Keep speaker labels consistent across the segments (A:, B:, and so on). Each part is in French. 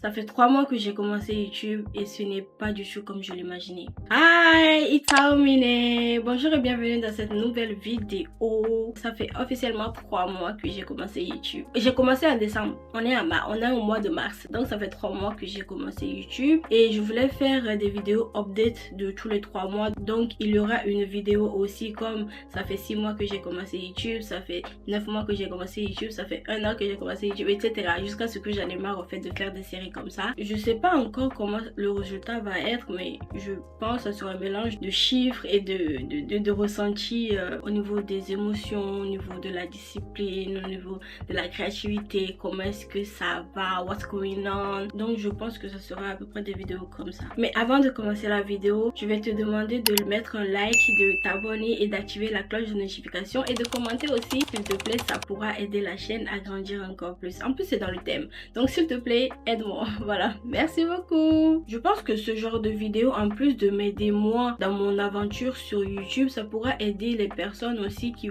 A: Ça fait 3 mois que j'ai commencé YouTube et ce n'est pas du tout comme je l'imaginais. Hi, it's Aomine. Bonjour et bienvenue dans cette nouvelle vidéo. Ça fait officiellement 3 mois que j'ai commencé YouTube. J'ai commencé en décembre. On est au mois de mars. Donc ça fait 3 mois que j'ai commencé YouTube. Et je voulais faire des vidéos update de tous les 3 mois. Donc il y aura une vidéo aussi comme ça fait 6 mois que j'ai commencé YouTube. Ça fait 9 mois que j'ai commencé YouTube. Ça fait 1 an que j'ai commencé YouTube, etc. Jusqu'à ce que j'en ai marre en fait de faire des séries comme ça. Je sais pas encore comment le résultat va être, mais je pense que ça sera un mélange de chiffres et de ressentis au niveau des émotions, au niveau de la discipline, au niveau de la créativité, comment est-ce que ça va, what's going on. Donc je pense que ça sera à peu près des vidéos comme ça. Mais avant de commencer la vidéo, je vais te demander de mettre un like, de t'abonner et d'activer la cloche de notification et de commenter aussi, s'il te plaît, ça pourra aider la chaîne à grandir encore plus. En plus c'est dans le thème, donc s'il te plaît, aide-moi. Voilà, merci beaucoup. Je pense que ce genre de vidéo, en plus de m'aider moi dans mon aventure sur YouTube, ça pourra aider les personnes aussi qui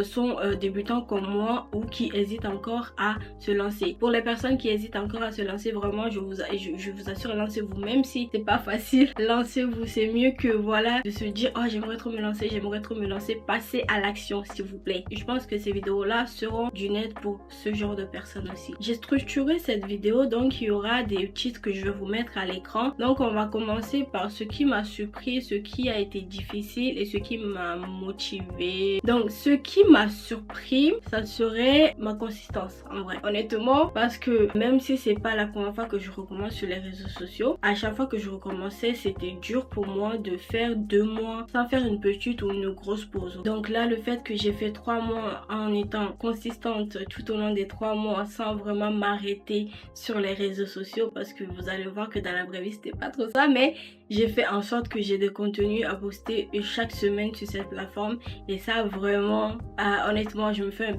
A: sont débutants comme moi ou qui hésitent encore à se lancer. Pour les personnes qui hésitent encore à se lancer, vraiment je vous assure, lancez-vous. Même si c'est pas facile, lancez-vous. C'est mieux que de se dire oh j'aimerais trop me lancer, passez à l'action s'il vous plaît. Je pense que ces vidéos là seront d'une aide pour ce genre de personnes aussi. J'ai structuré cette vidéo, donc il y aura des titres que je vais vous mettre à l'écran. Donc on va commencer par ce qui m'a surpris, ce qui a été difficile et ce qui m'a motivé. Donc ce qui m'a surpris, ça serait ma consistance en vrai, honnêtement, parce que même si c'est pas la première fois que je recommence sur les réseaux sociaux, à chaque fois que je recommençais c'était dur pour moi de faire 2 mois sans faire une petite ou une grosse pause. Donc là le fait que j'ai fait 3 mois en étant consistante tout au long des 3 mois sans vraiment m'arrêter sur les réseaux sociaux, parce que vous allez voir que dans la vraie vie c'était pas trop ça, mais j'ai fait en sorte que j'ai des contenus à poster chaque semaine sur cette plateforme et ça vraiment honnêtement je me fais un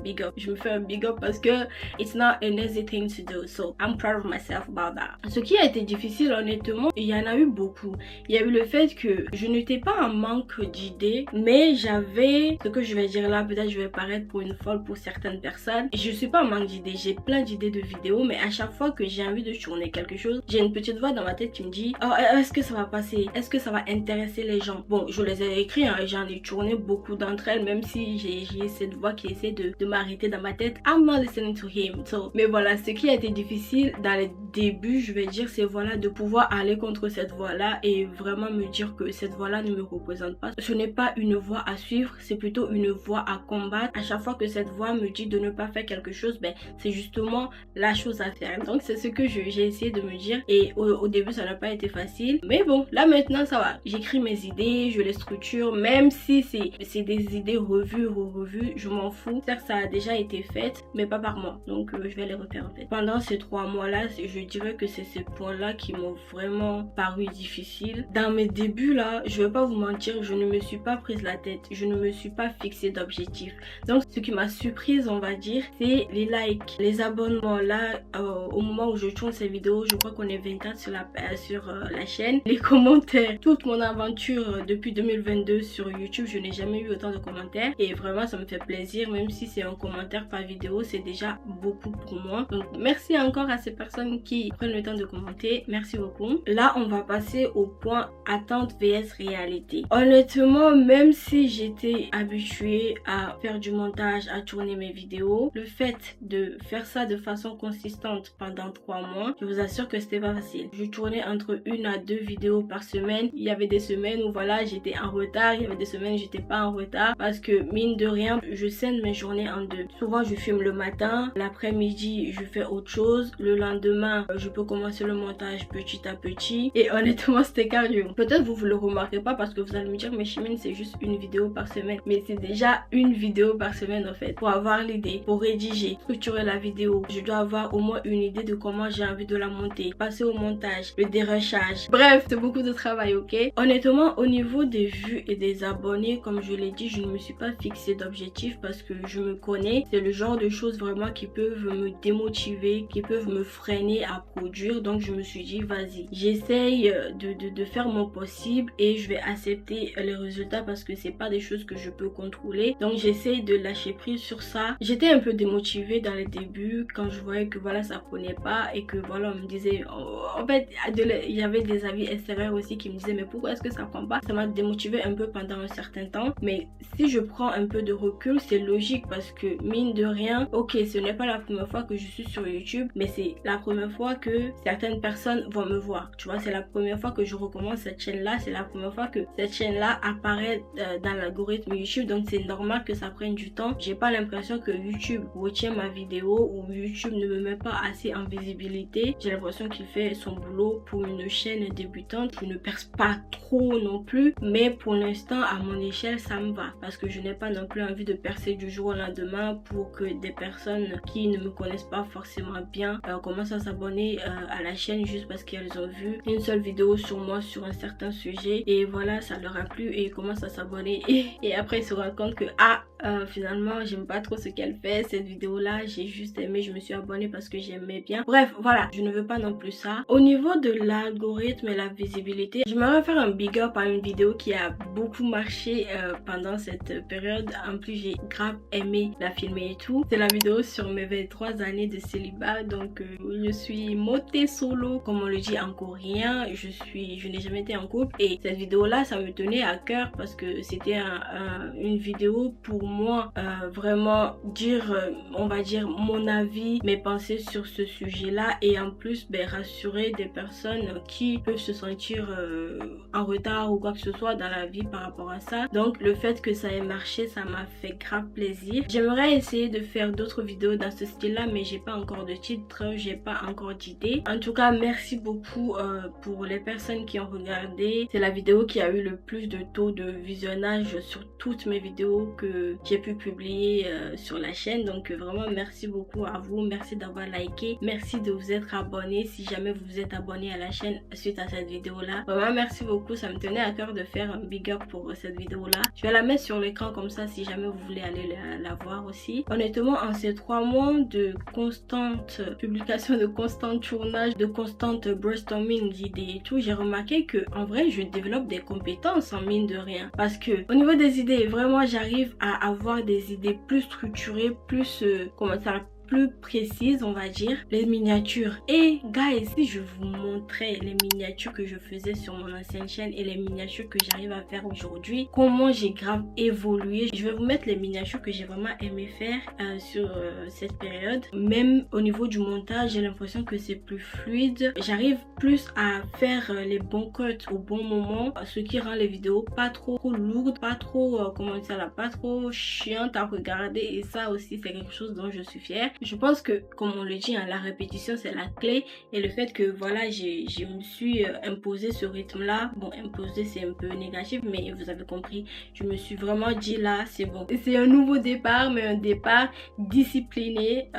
A: big up parce que it's not an easy thing to do, so I'm proud of myself about that. Ce qui a été difficile honnêtement, il y en a eu beaucoup. Il y a eu le fait que je n'étais pas en manque d'idées, mais j'avais, ce que je vais dire là, peut-être je vais paraître pour une folle pour certaines personnes, je suis pas en manque d'idées, j'ai plein d'idées de vidéos, mais à chaque fois que j'ai envie de tourner quelque chose, j'ai une petite voix dans ma tête qui me dit oh, est-ce que ça va passer, est-ce que ça va intéresser les gens. Bon, je les ai écrits, hein, j'en ai tourné beaucoup d'entre elles, même si j'ai cette voix qui essaie de m'arrêter dans ma tête. I'm not listening to him. So, mais voilà, ce qui a été difficile dans les débuts, je vais dire, c'est de pouvoir aller contre cette voix là et vraiment me dire que cette voix là ne me représente pas. Ce n'est pas une voix à suivre, c'est plutôt une voix à combattre. À chaque fois que cette voix me dit de ne pas faire quelque chose, ben c'est justement la chose à faire. Donc c'est ce que j'ai essayé de me dire et au début ça n'a pas été facile, mais bon, là maintenant ça va. J'écris mes idées, je les structure, même si c'est des idées revues, je m'en fous. Certes ça a déjà été fait, mais pas par moi, donc je vais les refaire en fait. Pendant ces 3 mois là, je dirais que c'est ces points là qui m'ont vraiment paru difficiles. Dans mes débuts là, je vais pas vous mentir, je ne me suis pas prise la tête, je ne me suis pas fixé d'objectif. Donc ce qui m'a surprise, on va dire, c'est les likes, les abonnements. Là au moment où je tourne ces vidéos, je crois qu'on est 24 sur la chaîne. Les commentaires, toute mon aventure depuis 2022 sur YouTube, je n'ai jamais eu autant de commentaires et vraiment ça me fait plaisir. Même si c'est un commentaire par vidéo, c'est déjà beaucoup pour moi. Donc merci encore à ces personnes qui prennent le temps de commenter, merci beaucoup. Là on va passer au point attente vs réalité. Honnêtement, même si j'étais habituée à faire du montage, à tourner mes vidéos, le fait de faire ça de façon consistante pendant 3 mois, je vous assure que c'était pas facile. Je tournais entre 1 à 2 vidéos par semaine. Il y avait des semaines où j'étais en retard, il y avait des semaines où j'étais pas en retard parce que mine de rien, je scène mes journées en deux. Souvent je filme le matin, l'après-midi je fais autre chose, le lendemain je peux commencer le montage petit à petit et honnêtement c'était cardio. Peut-être vous le remarquez pas parce que vous allez me dire mais Chimène c'est juste une vidéo par semaine, mais c'est déjà une vidéo par semaine en fait. Pour avoir l'idée, pour rédiger, structurer la vidéo, je dois avoir au moins une idée de comment j'ai envie de la monter, passer au montage, le dérushage, bref c'est beaucoup de travail, ok. Honnêtement au niveau des vues et des abonnés, comme je l'ai dit, je ne me suis pas fixé d'objectif parce que je me connais, c'est le genre de choses vraiment qui peuvent me démotiver, qui peuvent me freiner à produire. Donc je me suis dit vas-y, j'essaye de faire mon possible et je vais accepter les résultats parce que c'est pas des choses que je peux contrôler. Donc j'essaye de lâcher prise sur ça. J'étais un peu démotivée dans les débuts quand je voyais que ça prenait pas et que voilà, on me disait, en fait il y avait des avis extérieurs aussi qui me disaient mais pourquoi est-ce que ça prend pas. Ça m'a démotivé un peu pendant un certain temps, mais si je prends un peu de recul, c'est logique parce que mine de rien, ok, ce n'est pas la première fois que je suis sur YouTube, mais c'est la première fois que certaines personnes vont me voir, tu vois. C'est la première fois que je recommence cette chaîne là, c'est la première fois que cette chaîne là apparaît dans l'algorithme YouTube, donc c'est normal que ça prenne du temps. J'ai pas l'impression que YouTube retient ma vidéo ou YouTube ne me met pas assez en visibilité. J'ai l'impression qu'il fait son boulot pour une chaîne débutante. Je ne perce pas trop non plus, mais pour l'instant à mon échelle ça me va, parce que je n'ai pas non plus envie de percer du jour au lendemain pour que des personnes qui ne me connaissent pas forcément bien commencent à s'abonner à la chaîne juste parce qu'elles ont vu une seule vidéo sur moi sur un certain sujet et voilà, ça leur a plu et ils commencent à s'abonner et après ils se rendent compte que finalement j'aime pas trop ce qu'elle fait, cette vidéo là j'ai juste aimé, je me suis abonnée parce que j'aimais bien. Bref, voilà, je ne veux pas non plus ça. Au niveau de l'algorithme et la visibilité, j'aimerais faire un big up à une vidéo qui a beaucoup marché pendant cette période. En plus j'ai grave aimé la filmer et tout. C'est la vidéo sur mes 23 années de célibat. Donc je suis motée solo comme on le dit en coréen. Je n'ai jamais été en couple et cette vidéo là ça me tenait à cœur parce que c'était une vidéo pour moi vraiment dire on va dire mon avis, mes pensées sur ce sujet là et en plus rassurer des personnes qui peuvent se sentir en retard ou quoi que ce soit dans la vie par rapport à ça. Donc le fait que ça ait marché, ça m'a fait grave plaisir. J'aimerais essayer de faire d'autres vidéos dans ce style là, mais j'ai pas encore de titre, j'ai pas encore d'idée. En tout cas merci beaucoup pour les personnes qui ont regardé. C'est la vidéo qui a eu le plus de taux de visionnage sur toutes mes vidéos que j'ai pu publier sur la chaîne. Donc vraiment merci beaucoup à vous, merci d'avoir liké, merci de vous être abonné si jamais vous vous êtes abonné à la chaîne suite à cette vidéo là. Vraiment merci beaucoup, ça me tenait à cœur de faire un big up pour cette vidéo là. Je vais la mettre sur l'écran comme ça si jamais vous voulez aller la voir aussi. Honnêtement en ces 3 mois de constante publication, de constant tournage, de constante brainstorming d'idées et tout, j'ai remarqué que en vrai je développe des compétences en mine de rien, parce que au niveau des idées vraiment j'arrive à avoir des idées plus structurées, plus comment ça, plus précise on va dire. Les miniatures, et guys si je vous montrais les miniatures que je faisais sur mon ancienne chaîne et les miniatures que j'arrive à faire aujourd'hui, comment j'ai grave évolué. Je vais vous mettre les miniatures que j'ai vraiment aimé faire sur cette période. Même au niveau du montage j'ai l'impression que c'est plus fluide, j'arrive plus à faire les bons cuts au bon moment, ce qui rend les vidéos pas trop lourdes, pas trop comment dire là, pas trop chiantes à regarder, et ça aussi c'est quelque chose dont je suis fière. Je pense que comme on le dit la répétition c'est la clé, et le fait que voilà je me suis imposé ce rythme là, bon imposé c'est un peu négatif mais vous avez compris, je me suis vraiment dit là c'est bon, c'est un nouveau départ, mais un départ discipliné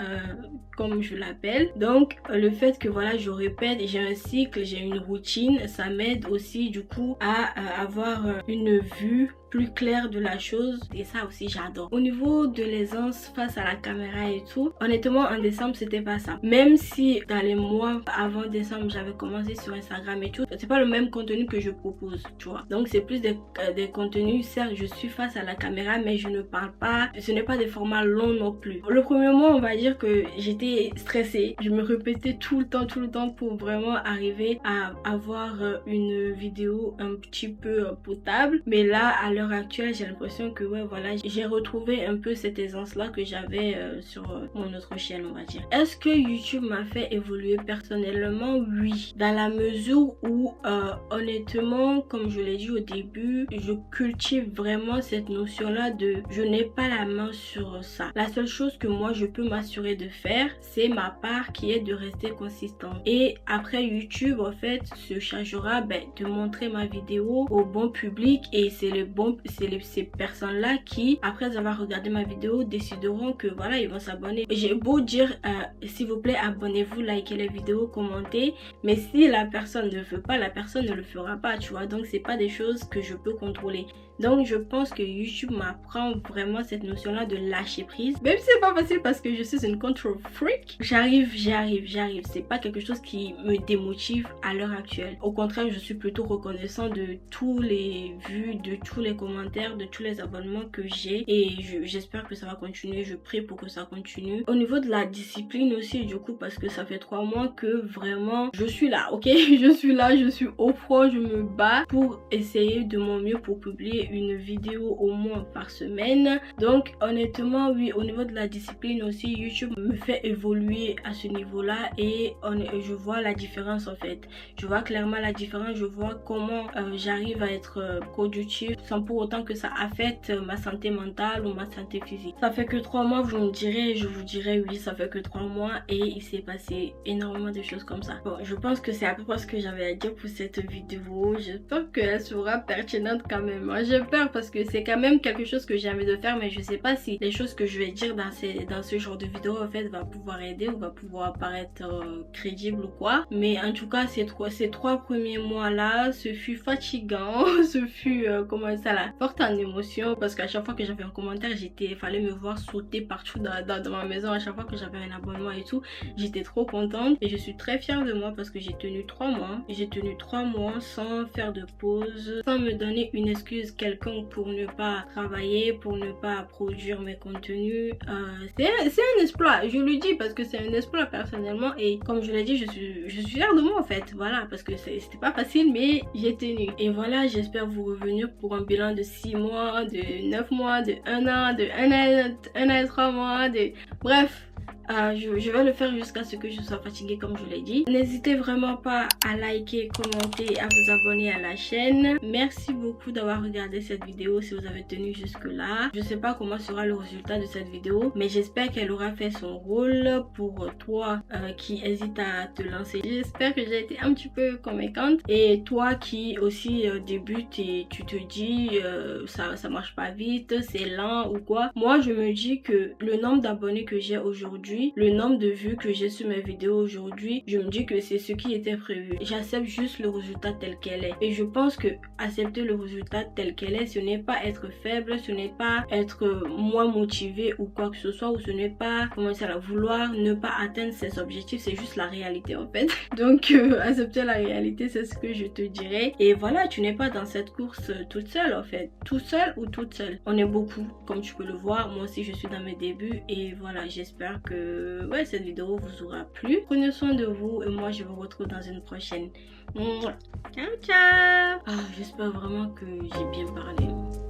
A: comme je l'appelle. Donc le fait que voilà je répète, j'ai un cycle, j'ai une routine, ça m'aide aussi du coup à avoir une vue plus clair de la chose, et ça aussi j'adore. Au niveau de l'aisance face à la caméra et tout, honnêtement en décembre c'était pas ça. Même si dans les mois avant décembre j'avais commencé sur Instagram et tout, c'est pas le même contenu que je propose, tu vois. Donc c'est plus des contenus, certes je suis face à la caméra mais je ne parle pas, ce n'est pas des formats longs non plus. Le premier mois on va dire que j'étais stressée, je me répétais tout le temps pour vraiment arriver à avoir une vidéo un petit peu potable, mais là à l'heure actuelle j'ai l'impression que ouais voilà j'ai retrouvé un peu cette aisance là que j'avais sur mon autre chaîne on va dire. Est-ce que YouTube m'a fait évoluer personnellement? Oui, dans la mesure où honnêtement comme je l'ai dit au début, je cultive vraiment cette notion là de je n'ai pas la main sur ça. La seule chose que moi je peux m'assurer de faire c'est ma part qui est de rester consistante, et après YouTube en fait se chargera de montrer ma vidéo au bon public, et c'est ces personnes là qui après avoir regardé ma vidéo décideront que voilà ils vont s'abonner. J'ai beau dire s'il vous plaît abonnez-vous, likez les vidéos, commentez, mais si la personne ne veut pas, la personne ne le fera pas, tu vois. Donc c'est pas des choses que je peux contrôler. Donc je pense que YouTube m'apprend vraiment cette notion là de lâcher prise, même si c'est pas facile parce que je suis une control freak. J'arrive, c'est pas quelque chose qui me démotive à l'heure actuelle. Au contraire, je suis plutôt reconnaissant de tous les vues, de tous les commentaires de tous les abonnements que j'ai et j'espère que ça va continuer. Je prie pour que ça continue. Au niveau de la discipline aussi, du coup, parce que ça fait 3 mois que vraiment je suis là, ok? Je suis là, je suis au front, je me bats pour essayer de mon mieux pour publier une vidéo au moins par semaine. Donc honnêtement, oui, au niveau de la discipline aussi, YouTube me fait évoluer à ce niveau-là et je vois la différence en fait. Je vois clairement la différence, je vois comment j'arrive à être productive sans pour autant que ça affecte ma santé mentale ou ma santé physique. Ça fait que 3 mois, je vous dirais oui, ça fait que 3 mois et il s'est passé énormément de choses comme ça. Bon, je pense que c'est à peu près ce que j'avais à dire pour cette vidéo. J'espère qu'elle sera pertinente quand même. Moi j'ai peur parce que c'est quand même quelque chose que j'ai envie de faire, mais je sais pas si les choses que je vais dire dans ce genre de vidéo en fait va pouvoir aider ou va pouvoir paraître crédible ou quoi. Mais en tout cas ces 3 premiers mois là, ce fut fatigant, ce fut comment ça là, forte en émotion parce qu'à chaque fois que j'avais un commentaire, fallait me voir sauter partout dans ma maison à chaque fois que j'avais un abonnement et tout. J'étais trop contente et je suis très fière de moi parce que j'ai tenu 3 mois. J'ai tenu 3 mois sans faire de pause, sans me donner une excuse quelconque pour ne pas travailler, pour ne pas produire mes contenus. C'est un exploit, je le dis parce que c'est un exploit personnellement et comme je l'ai dit, je suis fière de moi en fait. Voilà, parce que c'était pas facile mais j'ai tenu. Et voilà, j'espère vous revenir pour un bilan de 6 mois, de 9 mois, de 1 an, de 1 an et 3 mois, bref. Je vais le faire jusqu'à ce que je sois fatiguée comme je l'ai dit. N'hésitez vraiment pas à liker, commenter et à vous abonner à la chaîne. Merci beaucoup d'avoir regardé cette vidéo si vous avez tenu jusque là. Je sais pas comment sera le résultat de cette vidéo, mais j'espère qu'elle aura fait son rôle pour toi qui hésite à te lancer. J'espère que j'ai été un petit peu convaincante et toi qui aussi débute et tu te dis ça marche pas vite, c'est lent ou quoi. Moi je me dis que le nombre d'abonnés que j'ai aujourd'hui, le nombre de vues que j'ai sur mes vidéos aujourd'hui, je me dis que c'est ce qui était prévu. J'accepte juste le résultat tel qu'elle est. Et je pense que accepter le résultat tel qu'elle est, ce n'est pas être faible, ce n'est pas être moins motivé ou quoi que ce soit, ou ce n'est pas commencer à vouloir ne pas atteindre ses objectifs, c'est juste la réalité en fait. Donc accepter la réalité, c'est ce que je te dirais. Et voilà, tu n'es pas dans cette course toute seule en fait. Tout seul ou toute seule. On est beaucoup, comme tu peux le voir. Moi aussi je suis dans mes débuts et voilà, j'espère que ouais, cette vidéo vous aura plu. Prenez soin de vous et moi je vous retrouve dans une prochaine. Ciao ciao. J'espère vraiment que j'ai bien parlé.